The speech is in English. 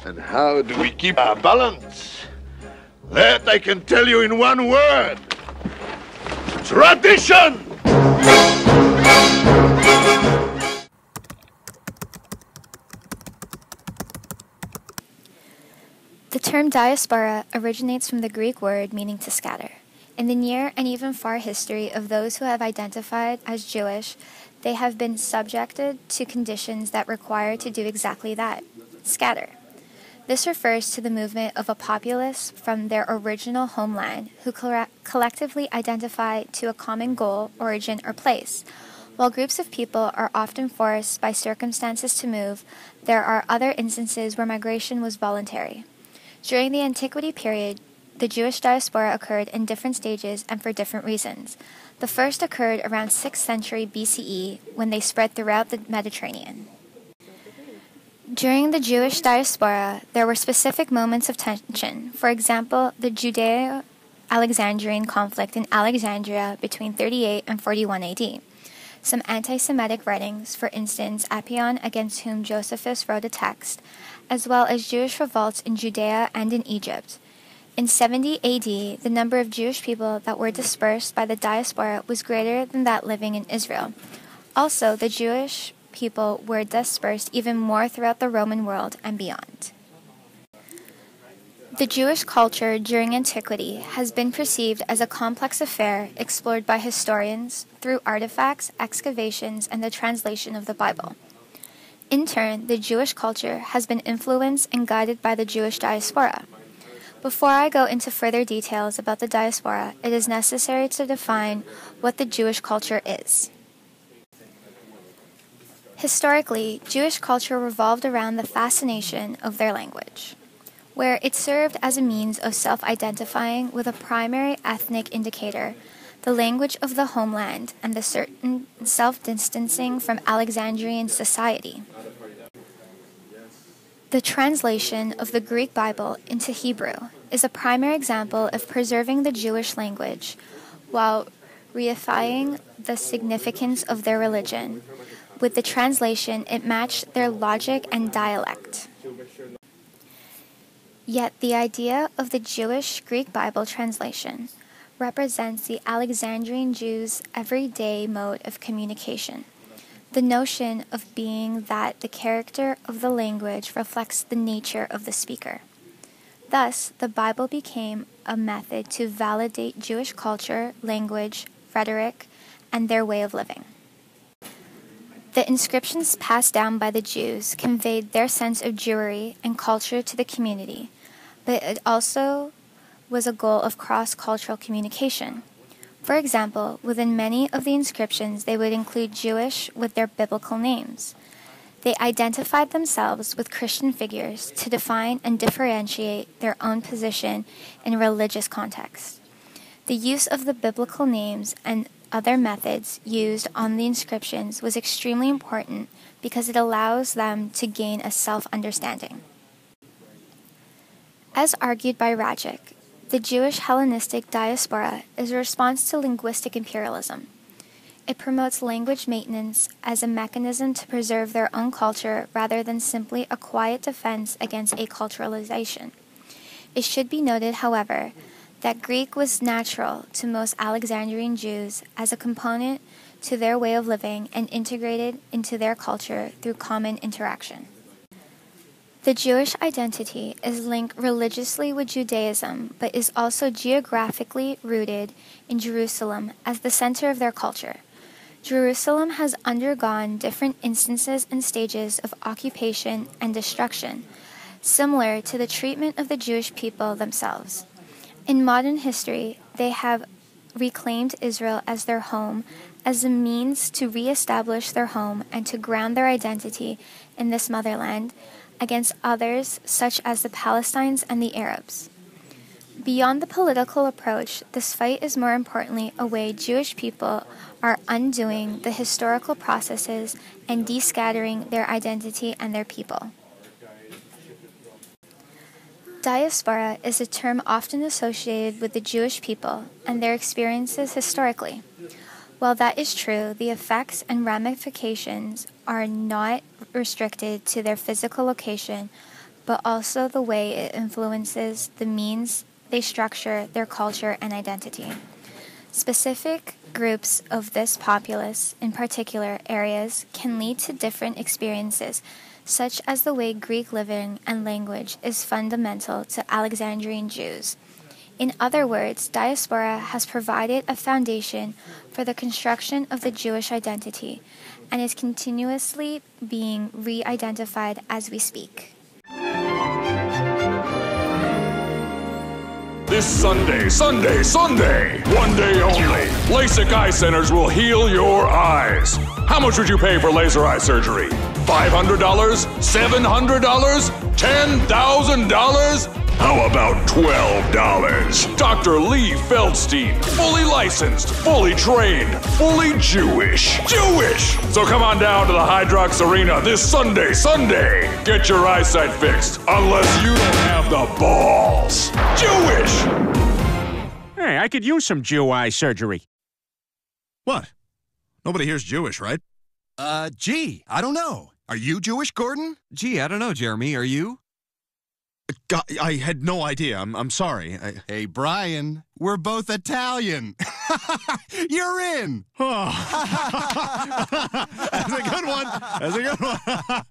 And how do we keep our balance? That I can tell you in one word. Tradition! The term diaspora originates from the Greek word meaning to scatter. In the near and even far history of those who have identified as Jewish, they have been subjected to conditions that require to do exactly that, scatter. This refers to the movement of a populace from their original homeland who collectively identify to a common goal, origin, or place. While groups of people are often forced by circumstances to move, there are other instances where migration was voluntary. During the Antiquity period, the Jewish diaspora occurred in different stages and for different reasons. The first occurred around 6th century BCE when they spread throughout the Mediterranean. During the Jewish diaspora, there were specific moments of tension. For example, the Judeo-Alexandrian conflict in Alexandria between 38 and 41 AD. Some anti-Semitic writings, for instance, Appian, against whom Josephus wrote a text, as well as Jewish revolts in Judea and in Egypt. In 70 AD, the number of Jewish people that were dispersed by the diaspora was greater than that living in Israel. Also, the Jewish people were dispersed even more throughout the Roman world and beyond. The Jewish culture during antiquity has been perceived as a complex affair explored by historians through artifacts, excavations, and the translation of the Bible. In turn, the Jewish culture has been influenced and guided by the Jewish diaspora. Before I go into further details about the diaspora, it is necessary to define what the Jewish culture is. Historically, Jewish culture revolved around the fascination of their language, where it served as a means of self-identifying with a primary ethnic indicator, the language of the homeland, and the certain self-distancing from Alexandrian society. The translation of the Greek Bible into Hebrew is a primary example of preserving the Jewish language while reifying the significance of their religion. With the translation, it matched their logic and dialect. Yet the idea of the Jewish Greek Bible translation represents the Alexandrian Jews' everyday mode of communication. The notion of being that the character of the language reflects the nature of the speaker. Thus, the Bible became a method to validate Jewish culture, language, rhetoric, and their way of living. The inscriptions passed down by the Jews conveyed their sense of Jewry and culture to the community, but it also was a goal of cross-cultural communication. For example, within many of the inscriptions, they would include Jewish with their biblical names. They identified themselves with Christian figures to define and differentiate their own position in a religious context. The use of the biblical names and other methods used on the inscriptions was extremely important because it allows them to gain a self-understanding. As argued by Rajic, the Jewish Hellenistic diaspora is a response to linguistic imperialism. It promotes language maintenance as a mechanism to preserve their own culture rather than simply a quiet defense against acculturalization. It should be noted, however, that Greek was natural to most Alexandrian Jews as a component to their way of living and integrated into their culture through common interaction. The Jewish identity is linked religiously with Judaism, but is also geographically rooted in Jerusalem as the center of their culture. Jerusalem has undergone different instances and stages of occupation and destruction, similar to the treatment of the Jewish people themselves. In modern history, they have reclaimed Israel as their home, as a means to re-establish their home and to ground their identity in this motherland against others such as the Palestinians and the Arabs. Beyond the political approach, this fight is more importantly a way Jewish people are undoing the historical processes and descattering their identity and their people. Diaspora is a term often associated with the Jewish people and their experiences historically. While that is true, the effects and ramifications are not restricted to their physical location, but also the way it influences the means they structure their culture and identity. Specific groups of this populace, in particular areas, can lead to different experiences, such as the way Greek living and language is fundamental to Alexandrian Jews. In other words, diaspora has provided a foundation for the construction of the Jewish identity and is continuously being re-identified as we speak. This Sunday, one day only, LASIK Eye Centers will heal your eyes. How much would you pay for laser eye surgery? $500? $700? $10,000? How about $12? Dr. Lee Feldstein, fully licensed, fully trained, fully Jewish. So come on down to the Hydrox Arena this Sunday. Get your eyesight fixed, unless you don't have the balls. Jewish! Hey, I could use some Jew eye surgery. What? Nobody here's Jewish, right? Gee, I don't know. Are you Jewish, Gordon? Gee, I don't know, Jeremy. Are you? I had no idea. I'm sorry. Hey, Brian, we're both Italian. You're in. Oh. That's a good one.